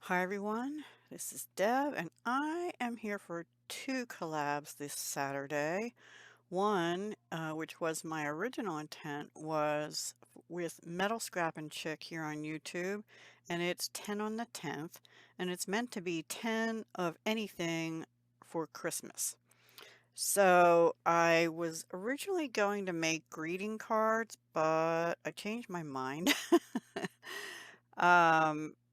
Hi everyone, this is Deb and I am here for two collabs this Saturday. One, which was my original intent, was with Metal Scrap and Chick here on YouTube, and it's 10 on the 10th, and it's meant to be 10 of anything for Christmas. So I was originally going to make greeting cards, but I changed my mind.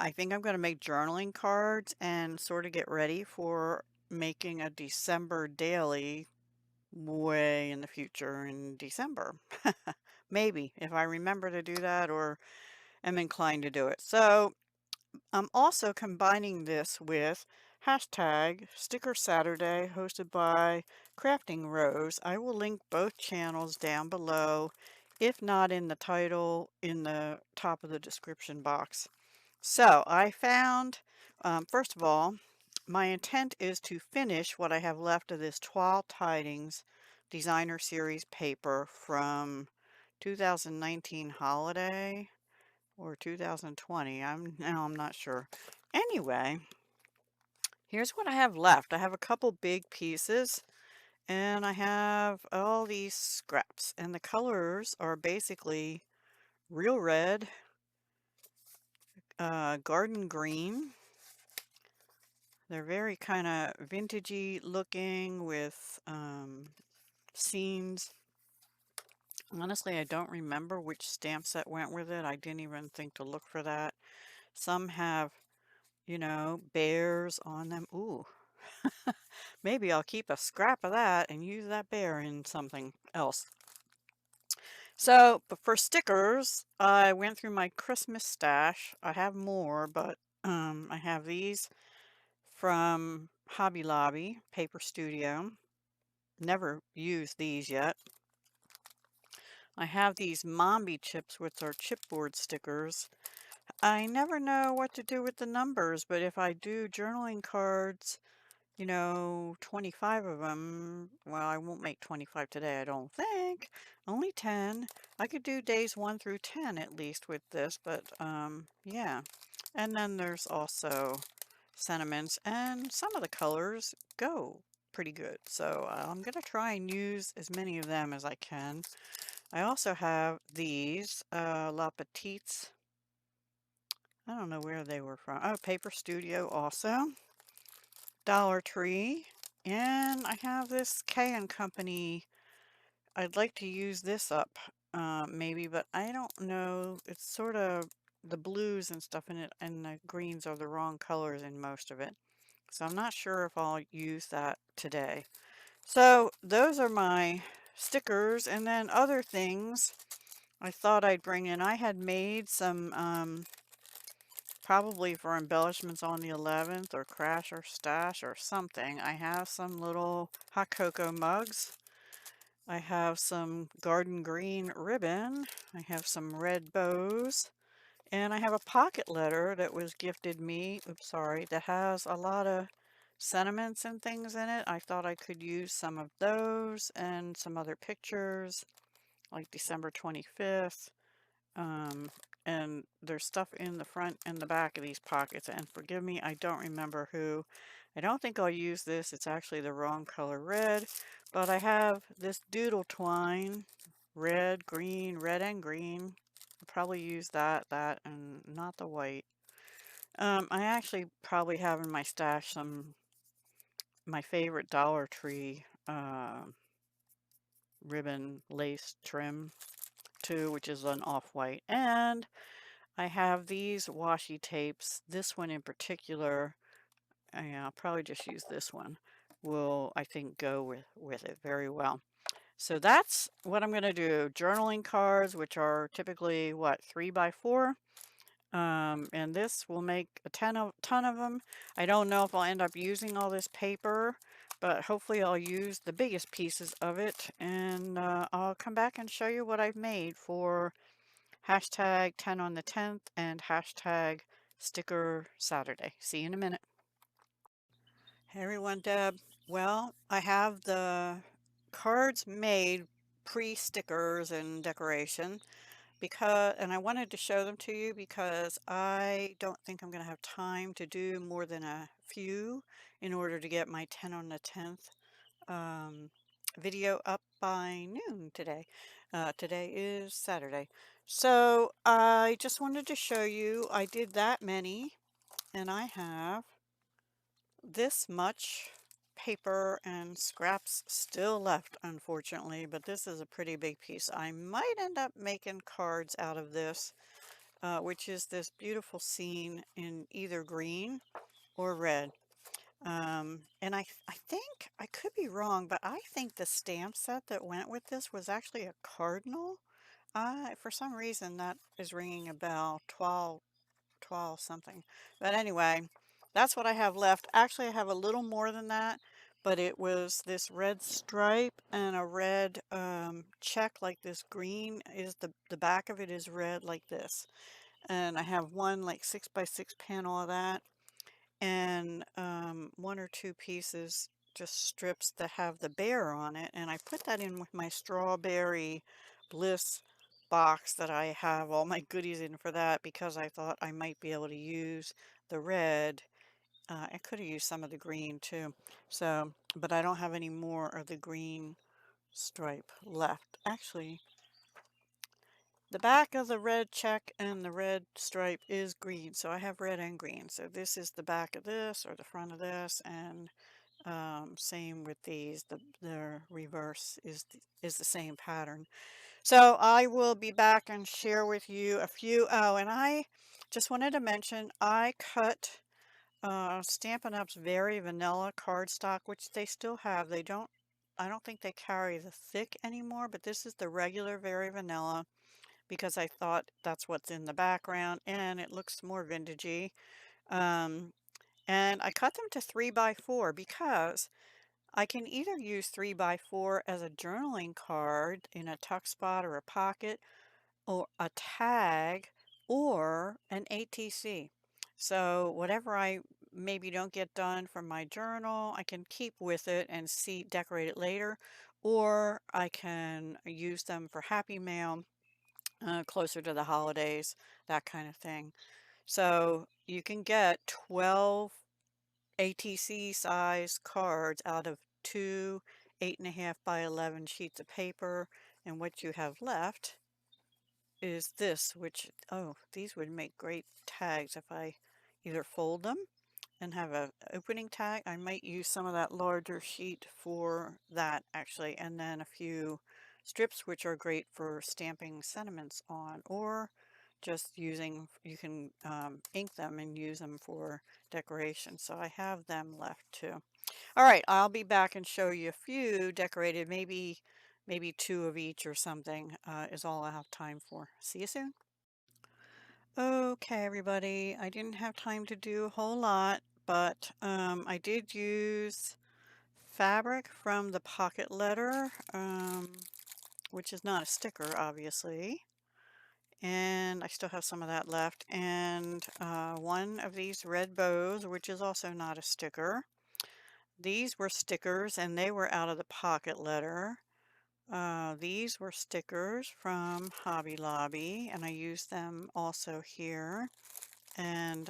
I think I'm going to make journaling cards and sort of get ready for making a December daily way in the future in December. Maybe if I remember to do that or am inclined to do it. So I'm also combining this with hashtag Sticker Saturday hosted by Crafting Rose. I will link both channels down below, if not in the title, in the top of the description box. So I found, first of all, my intent is to finish what I have left of this Twal Tidings Designer Series paper from 2019 holiday or 2020. I'm not sure. Anyway, here's what I have left. I have a couple big pieces and I have all these scraps, and the colors are basically real red, garden green. They're very kind of vintagey looking with seams. Honestly, I don't remember which stamp set went with it. I didn't even think to look for that. Some have, bears on them. Ooh, maybe I'll keep a scrap of that and use that bear in something else. So, but for stickers, I went through my Christmas stash. I have more, but I have these from Hobby Lobby, Paper Studio. Never used these yet. I have these Mombi chips, which are chipboard stickers. I never know what to do with the numbers, but if I do journaling cards, 25 of them, well, I won't make 25 today, I don't think. Only 10. I could do days 1 through 10 at least with this, but yeah. And then there's also sentiments, and some of the colors go pretty good. So I'm going to try and use as many of them as I can. I also have these La Petites. I don't know where they were from. Oh, Paper Studio also. Dollar Tree. And I have this K and Company. I'd like to use this up maybe, but I don't know. It's sort of the blues and stuff in it, and the greens are the wrong colors in most of it. So I'm not sure if I'll use that today. So those are my stickers, and then other things I thought I'd bring in. I had made some probably for embellishments on the 11th or crash or stash or something. I have some little hot cocoa mugs. I have some garden green ribbon. I have some red bows. And I have a pocket letter that was gifted me, oops, sorry, that has a lot of sentiments and things in it. I thought I could use some of those and some other pictures, like December 25th. And there's stuff in the front and the back of these pockets. And forgive me, I don't remember who. I don't think I'll use this. It's actually the wrong color red. But I have this doodle twine, red, and green. I'll probably use that, and not the white. I actually probably have in my stash some my favorite Dollar Tree ribbon lace trim too, which is an off-white. And I have these washi tapes. This one in particular, I'll probably just use this one. Will, I think, go with it very well. So that's what I'm going to do. Journaling cards, which are typically, what, 3 by 4? And this will make a ton of them. I don't know if I'll end up using all this paper, but hopefully I'll use the biggest pieces of it, and I'll come back and show you what I've made for hashtag 10 on the 10th and hashtag sticker Saturday. See you in a minute. Hey everyone, Deb. Well, I have the cards made pre-stickers and decoration. and I wanted to show them to you because I don't think I'm going to have time to do more than a few in order to get my 10 on the 10th um, video up by noon today. Today is Saturday. So I just wanted to show you I did that many, and I have this much paper and scraps still left, unfortunately, but this is a pretty big piece. I might end up making cards out of this, which is this beautiful scene in either green or red. And I think, I could be wrong, but I think the stamp set that went with this was actually a cardinal. For some reason, that is ringing a bell. 12 something. But anyway, that's what I have left. Actually, I have a little more than that, but it was this red stripe and a red check like this. Green is the back of it is red like this. And I have one like 6x6 panel of that, and one or two pieces, just strips that have the bear on it. And I put that in with my strawberry bliss box that I have all my goodies in for that, because I thought I might be able to use the red. I could have used some of the green too. So, but I don't have any more of the green stripe left. Actually, the back of the red check and the red stripe is green, so I have red and green. So this is the back of this, or the front of this, and same with these. The reverse is the same pattern. So I will be back and share with you a few. Oh, and I just wanted to mention I cut Stampin' Up's Very Vanilla cardstock, which they still have. I don't think they carry the thick anymore, but this is the regular Very Vanilla, because I thought that's what's in the background and it looks more vintagey. Um, and I cut them to 3x4 because I can either use 3x4 as a journaling card in a tuck spot or a pocket, or a tag, or an ATC. So whatever I maybe don't get done from my journal, I can keep with it and decorate it later, or I can use them for Happy Mail closer to the holidays, that kind of thing. So you can get 12 ATC size cards out of two 8.5 by 11 sheets of paper. And what you have left is this, which, oh, these would make great tags if I either fold them and have a opening tag. I might use some of that larger sheet for that actually, and then a few strips which are great for stamping sentiments on, or just using, you can ink them and use them for decoration. So I have them left too. All right, I'll be back and show you a few decorated, maybe two of each or something is all I have time for. See you soon. Okay, everybody, I didn't have time to do a whole lot, but I did use fabric from the pocket letter, which is not a sticker, obviously. And I still have some of that left. And one of these red bows, which is also not a sticker. These were stickers, and they were out of the pocket letter. These were stickers from Hobby Lobby, and I used them also here. And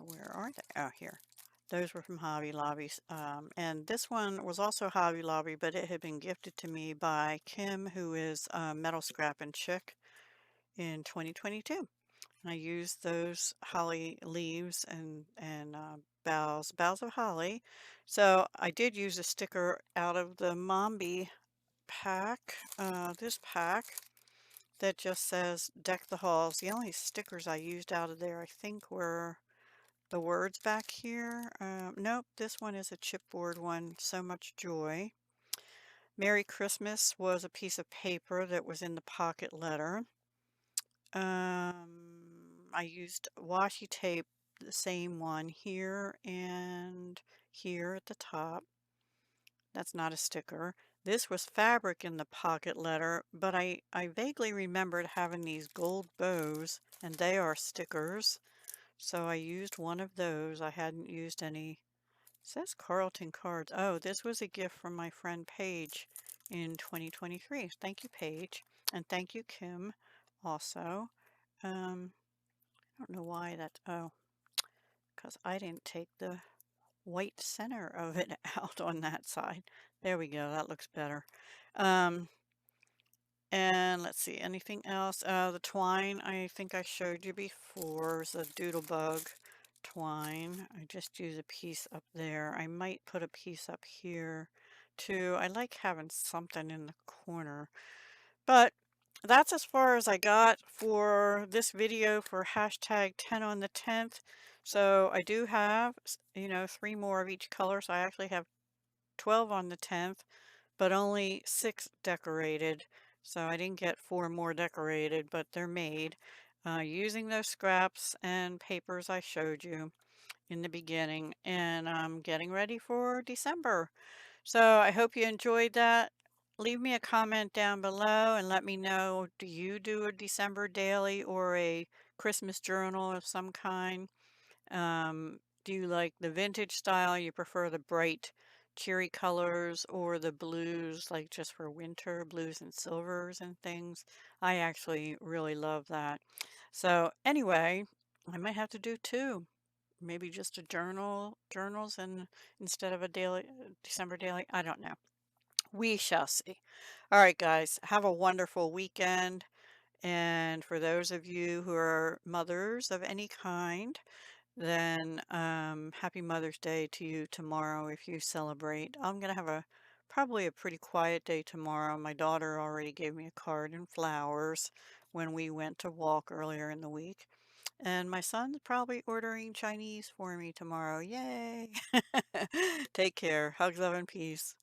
where are they? Oh, here. Those were from Hobby Lobby. And this one was also Hobby Lobby, but it had been gifted to me by Kim, who is Metal Scrap and Chick, in 2022. I used those holly leaves and boughs of holly. So I did use a sticker out of the Mombi pack, this pack, that just says Deck the Halls. The only stickers I used out of there, I think, were the words back here. Nope, this one is a chipboard one, So Much Joy. Merry Christmas was a piece of paper that was in the pocket letter. I used washi tape, the same one here and here at the top. That's not a sticker. This was fabric in the pocket letter, but I vaguely remembered having these gold bows, and they are stickers. So I used one of those. I hadn't used any. It says Carlton Cards. Oh, this was a gift from my friend Paige in 2023. Thank you, Paige. And thank you, Kim, also. I don't know why that, oh, because I didn't take the white center of it out on that side. There we go. That looks better. Um, and let's see, anything else? The twine, I think I showed you before, is a doodlebug twine. I just use a piece up there. I might put a piece up here too. I like having something in the corner. But that's as far as I got for this video for hashtag 10 on the 10th. So I do have, you know, 3 more of each color. So I actually have 12 on the 10th, but only 6 decorated. So I didn't get 4 more decorated, but they're made using those scraps and papers I showed you in the beginning. And I'm getting ready for December. So I hope you enjoyed that. Leave me a comment down below and let me know, do you do a December daily or a Christmas journal of some kind? Do you like the vintage style? You prefer the bright cheery colors or the blues, like just for winter, blues and silvers and things? I actually really love that. So anyway, I might have to do two. Maybe just a journals and instead of a daily December daily. I don't know. We shall see. All right, guys, have a wonderful weekend. And for those of you who are mothers of any kind, then happy Mother's Day to you tomorrow if you celebrate. I'm gonna have a probably a pretty quiet day tomorrow. My daughter already gave me a card and flowers when we went to walk earlier in the week. And my son's probably ordering Chinese for me tomorrow. Yay! Take care. Hugs, love, and peace.